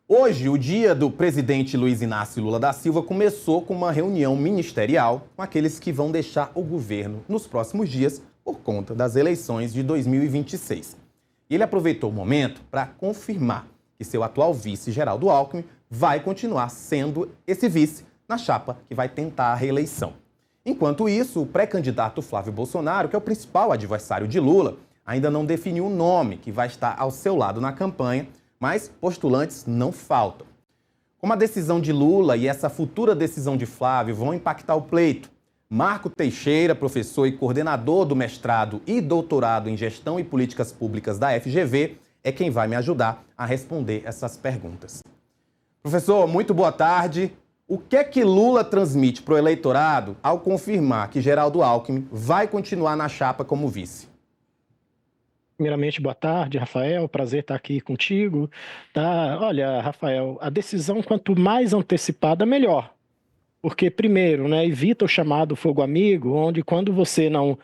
Hoje, o dia do presidente Luiz Inácio Lula da Silva começou com uma reunião ministerial com aqueles que vão deixar o governo nos próximos dias por conta das eleições de 2026. E ele aproveitou o momento para confirmar que seu atual vice, Geraldo Alckmin, vai continuar sendo esse vice na chapa que vai tentar a reeleição. Enquanto isso, o pré-candidato Flávio Bolsonaro, que é o principal adversário de Lula, ainda não definiu o nome que vai estar ao seu lado na campanha, mas postulantes não faltam. Como a decisão de Lula e essa futura decisão de Flávio vão impactar o pleito, Marco Teixeira, professor e coordenador do mestrado e doutorado em Gestão e Políticas Públicas da FGV, é quem vai me ajudar a responder essas perguntas. Professor, muito boa tarde. O que é que Lula transmite para o eleitorado ao confirmar que Geraldo Alckmin vai continuar na chapa como vice? Primeiramente, boa tarde, Rafael. Prazer estar aqui contigo. Tá? Olha, Rafael, a decisão quanto mais antecipada, melhor. Porque, primeiro, né, evita o chamado fogo amigo, onde quando você não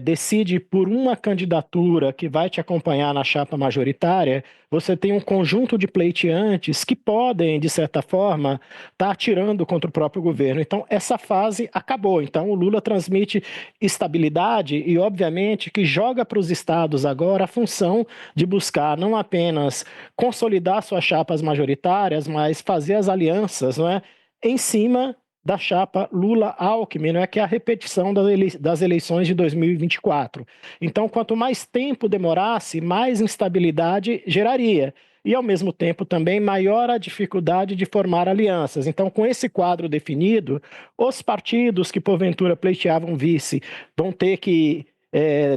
decide por uma candidatura que vai te acompanhar na chapa majoritária, você tem um conjunto de pleiteantes que podem, de certa forma, estar atirando contra o próprio governo. Então, essa fase acabou. Então, o Lula transmite estabilidade e, obviamente, que joga para os estados agora a função de buscar não apenas consolidar suas chapas majoritárias, mas fazer as alianças, não é, em cima da chapa Lula-Alckmin, que é a repetição das eleições de 2024. Então, quanto mais tempo demorasse, mais instabilidade geraria. E, ao mesmo tempo, também maior a dificuldade de formar alianças. Então, com esse quadro definido, os partidos que, porventura, pleiteavam vice vão ter que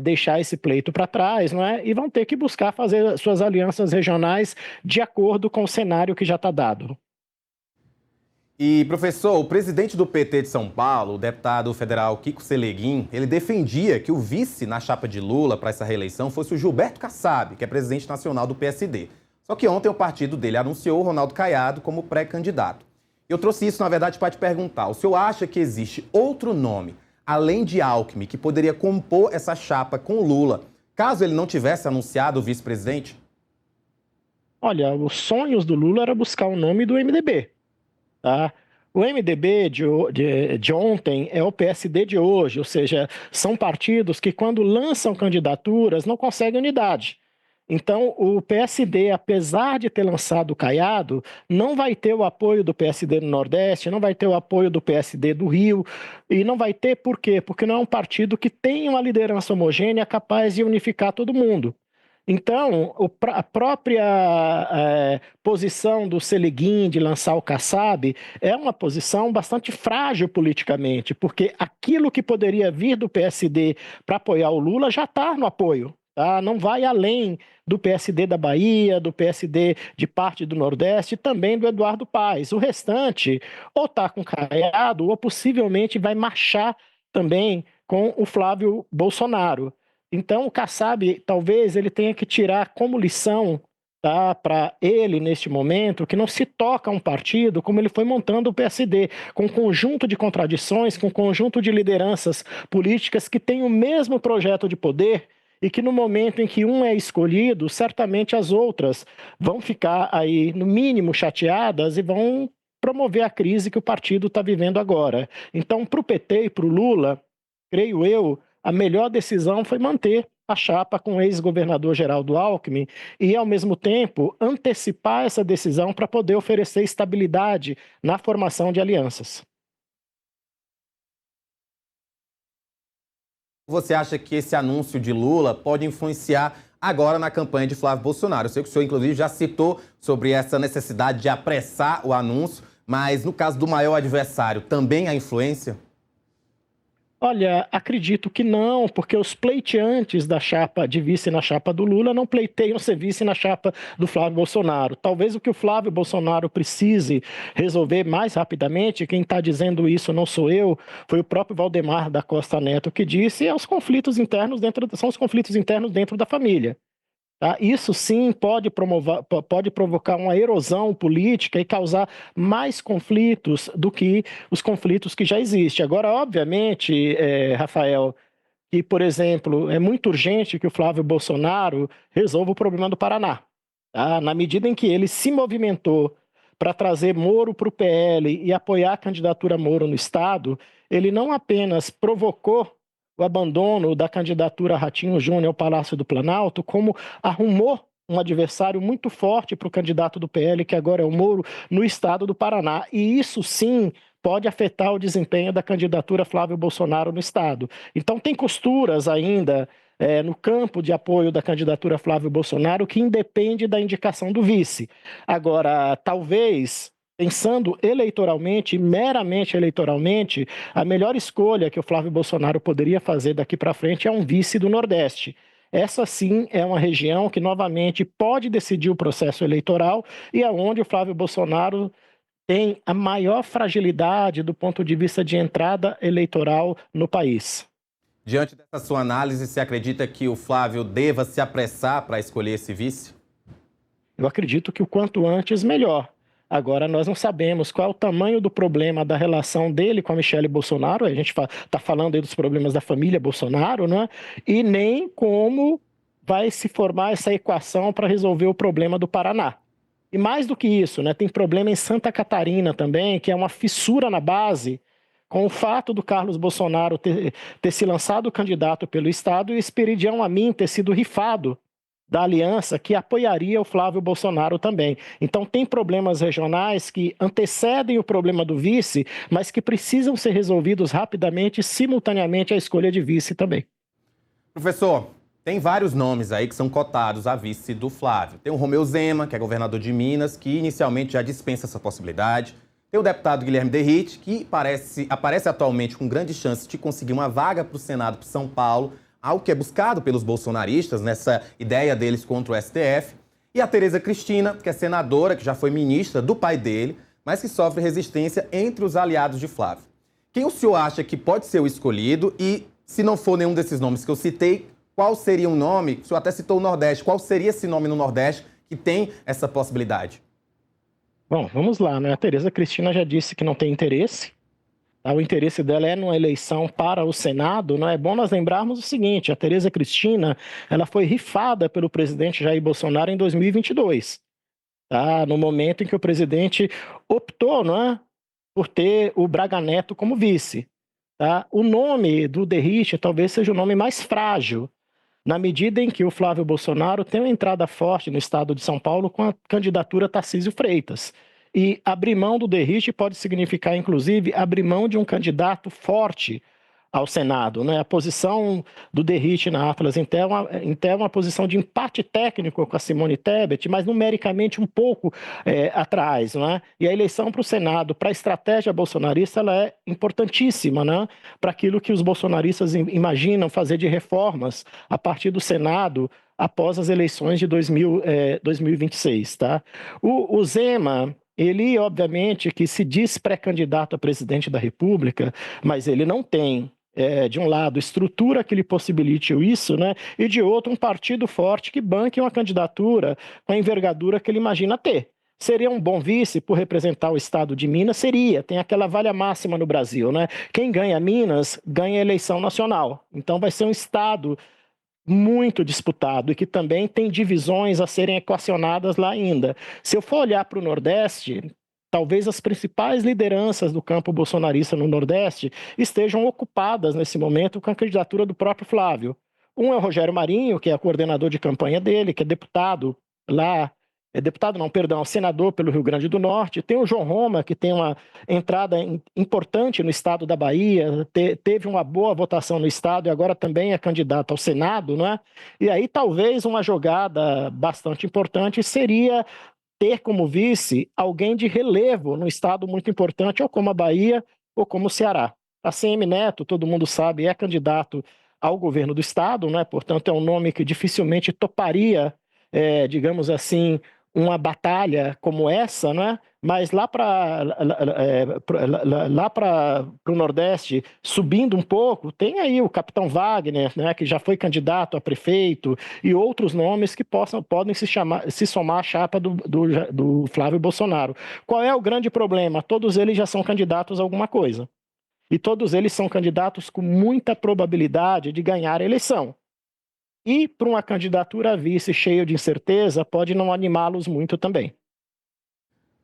deixar esse pleito para trás, não é? E vão ter que buscar fazer suas alianças regionais de acordo com o cenário que já está dado. E, professor, o presidente do PT de São Paulo, o deputado federal Kiko Seleguin, ele defendia que o vice na chapa de Lula para essa reeleição fosse o Gilberto Kassab, que é presidente nacional do PSD. Só que ontem o partido dele anunciou o Ronaldo Caiado como pré-candidato. Eu trouxe isso, na verdade, para te perguntar. O senhor acha que existe outro nome, além de Alckmin, que poderia compor essa chapa com Lula, caso ele não tivesse anunciado o vice-presidente? Olha, os sonhos do Lula era buscar o nome do MDB. Tá? O MDB de ontem é o PSD de hoje, ou seja, são partidos que, quando lançam candidaturas, não conseguem unidade. Então, o PSD, apesar de ter lançado o Caiado, não vai ter o apoio do PSD do Nordeste, não vai ter o apoio do PSD do Rio, e não vai ter por quê? Porque não é um partido que tem uma liderança homogênea capaz de unificar todo mundo. Então, a própria posição do Seleguin de lançar o Kassab é uma posição bastante frágil politicamente, porque aquilo que poderia vir do PSD para apoiar o Lula já está no apoio. Tá? Não vai além do PSD da Bahia, do PSD de parte do Nordeste, também do Eduardo Paes. O restante ou está com Caiado ou possivelmente vai marchar também com o Flávio Bolsonaro. Então, o Kassab, talvez ele tenha que tirar como lição, tá, para ele, neste momento, que não se toca um partido como ele foi montando o PSD, com um conjunto de contradições, com um conjunto de lideranças políticas que têm o mesmo projeto de poder e que, no momento em que um é escolhido, certamente as outras vão ficar aí, no mínimo, chateadas e vão promover a crise que o partido está vivendo agora. Então, para o PT e para o Lula, creio eu, a melhor decisão foi manter a chapa com o ex-governador Geraldo Alckmin e, ao mesmo tempo, antecipar essa decisão para poder oferecer estabilidade na formação de alianças. Você acha que esse anúncio de Lula pode influenciar agora na campanha de Flávio Bolsonaro? Eu sei que o senhor, inclusive, já citou sobre essa necessidade de apressar o anúncio, mas no caso do maior adversário, também há influência? Olha, acredito que não, porque os pleiteantes da chapa de vice na chapa do Lula não pleiteiam ser vice na chapa do Flávio Bolsonaro. Talvez o que o Flávio Bolsonaro precise resolver mais rapidamente, quem está dizendo isso não sou eu, foi o próprio Valdemar da Costa Neto que disse, são os conflitos internos dentro da família. Tá? Isso sim pode provocar uma erosão política e causar mais conflitos do que os conflitos que já existem. Agora, obviamente, Rafael, que, por exemplo, é muito urgente que o Flávio Bolsonaro resolva o problema do Paraná. tá? Na medida em que ele se movimentou para trazer Moro para o PL e apoiar a candidatura Moro no Estado, ele não apenas provocou o abandono da candidatura Ratinho Júnior ao Palácio do Planalto, como arrumou um adversário muito forte para o candidato do PL, que agora é o Moro, no estado do Paraná. E isso sim pode afetar o desempenho da candidatura Flávio Bolsonaro no estado. Então tem costuras ainda no campo de apoio da candidatura Flávio Bolsonaro que independe da indicação do vice. Agora, talvez, pensando eleitoralmente, meramente eleitoralmente, a melhor escolha que o Flávio Bolsonaro poderia fazer daqui para frente é um vice do Nordeste. Essa sim é uma região que novamente pode decidir o processo eleitoral e é onde o Flávio Bolsonaro tem a maior fragilidade do ponto de vista de entrada eleitoral no país. Diante dessa sua análise, você acredita que o Flávio deva se apressar para escolher esse vice? Eu acredito que o quanto antes, melhor. Agora, nós não sabemos qual é o tamanho do problema da relação dele com a Michele Bolsonaro, a gente está falando aí dos problemas da família Bolsonaro, né? E nem como vai se formar essa equação para resolver o problema do Paraná. E mais do que isso, né, tem problema em Santa Catarina também, que é uma fissura na base, com o fato do Carlos Bolsonaro ter se lançado candidato pelo Estado e o Esperidião Amin ter sido rifado da aliança que apoiaria o Flávio Bolsonaro também. Então tem problemas regionais que antecedem o problema do vice, mas que precisam ser resolvidos rapidamente, simultaneamente à escolha de vice também. Professor, tem vários nomes aí que são cotados a vice do Flávio. Tem o Romeu Zema, que é governador de Minas, que inicialmente já dispensa essa possibilidade. Tem o deputado Guilherme Derrite, que aparece atualmente com grande chance de conseguir uma vaga para o Senado para São Paulo, algo que é buscado pelos bolsonaristas nessa ideia deles contra o STF. E a Tereza Cristina, que é senadora, que já foi ministra do pai dele, mas que sofre resistência entre os aliados de Flávio. Quem o senhor acha que pode ser o escolhido e, se não for nenhum desses nomes que eu citei, qual seria um nome, o senhor até citou o Nordeste, qual seria esse nome no Nordeste que tem essa possibilidade? Bom, vamos lá, né? A Tereza Cristina já disse que não tem interesse. Tá? O interesse dela é numa eleição para o Senado. Não é bom nós lembrarmos o seguinte: a Tereza Cristina, ela foi rifada pelo presidente Jair Bolsonaro em 2022, tá? No momento em que o presidente optou, não é, por ter o Braga Neto como vice. Tá? O nome do Derrite talvez seja o nome mais frágil, na medida em que o Flávio Bolsonaro tem uma entrada forte no estado de São Paulo com a candidatura Tarcísio Freitas. E abrir mão do Derrite pode significar, inclusive, abrir mão de um candidato forte ao Senado, né? A posição do Derrite na Atlas Intel é uma posição de empate técnico com a Simone Tebet, mas numericamente um pouco atrás, né? E a eleição para o Senado, para a estratégia bolsonarista, ela é importantíssima, né? Para aquilo que os bolsonaristas imaginam fazer de reformas a partir do Senado após as eleições de 2026, tá? O Zema, ele, obviamente, que se diz pré-candidato a presidente da República, mas ele não tem, de um lado, estrutura que lhe possibilite isso, né? E de outro, um partido forte que banque uma candidatura com a envergadura que ele imagina ter. Seria um bom vice por representar o estado de Minas? Seria. Tem aquela valha máxima no Brasil, né? Quem ganha Minas, ganha a eleição nacional. Então vai ser um estado muito disputado e que também tem divisões a serem equacionadas lá ainda. Se eu for olhar para o Nordeste, talvez as principais lideranças do campo bolsonarista no Nordeste estejam ocupadas nesse momento com a candidatura do próprio Flávio. Um é o Rogério Marinho, que é coordenador de campanha dele, que é deputado lá, deputado não, perdão, senador pelo Rio Grande do Norte. Tem o João Roma, que tem uma entrada importante no estado da Bahia, teve uma boa votação no estado e agora também é candidato ao Senado, não é? E aí talvez uma jogada bastante importante seria ter como vice alguém de relevo no estado muito importante, ou como a Bahia, ou como o Ceará. A CM Neto, todo mundo sabe, é candidato ao governo do estado, né? Portanto, é um nome que dificilmente toparia, digamos assim, uma batalha como essa, né? Mas lá para o Nordeste, subindo um pouco, tem aí o Capitão Wagner, né, que já foi candidato a prefeito, e outros nomes que podem se somar à chapa do Flávio Bolsonaro. Qual é o grande problema? Todos eles já são candidatos a alguma coisa. E todos eles são candidatos com muita probabilidade de ganhar a eleição. E para uma candidatura a vice cheia de incerteza, pode não animá-los muito também.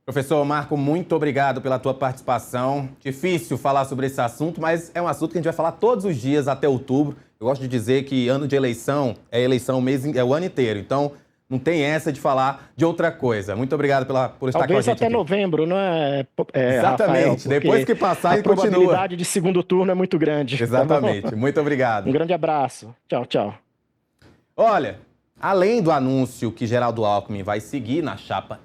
Professor Marco, muito obrigado pela tua participação. Difícil falar sobre esse assunto, mas é um assunto que a gente vai falar todos os dias até outubro. Eu gosto de dizer que ano de eleição é eleição é o ano inteiro. Então, não tem essa de falar de outra coisa. Muito obrigado por estar Talvez com a gente até aqui. novembro, não é, Exatamente. Rafael? Depois que passar, a continua. probabilidade de segundo turno é muito grande. Exatamente. Tá Muito obrigado. um grande abraço. Tchau, tchau. Olha, além do anúncio que Geraldo Alckmin vai seguir na chapa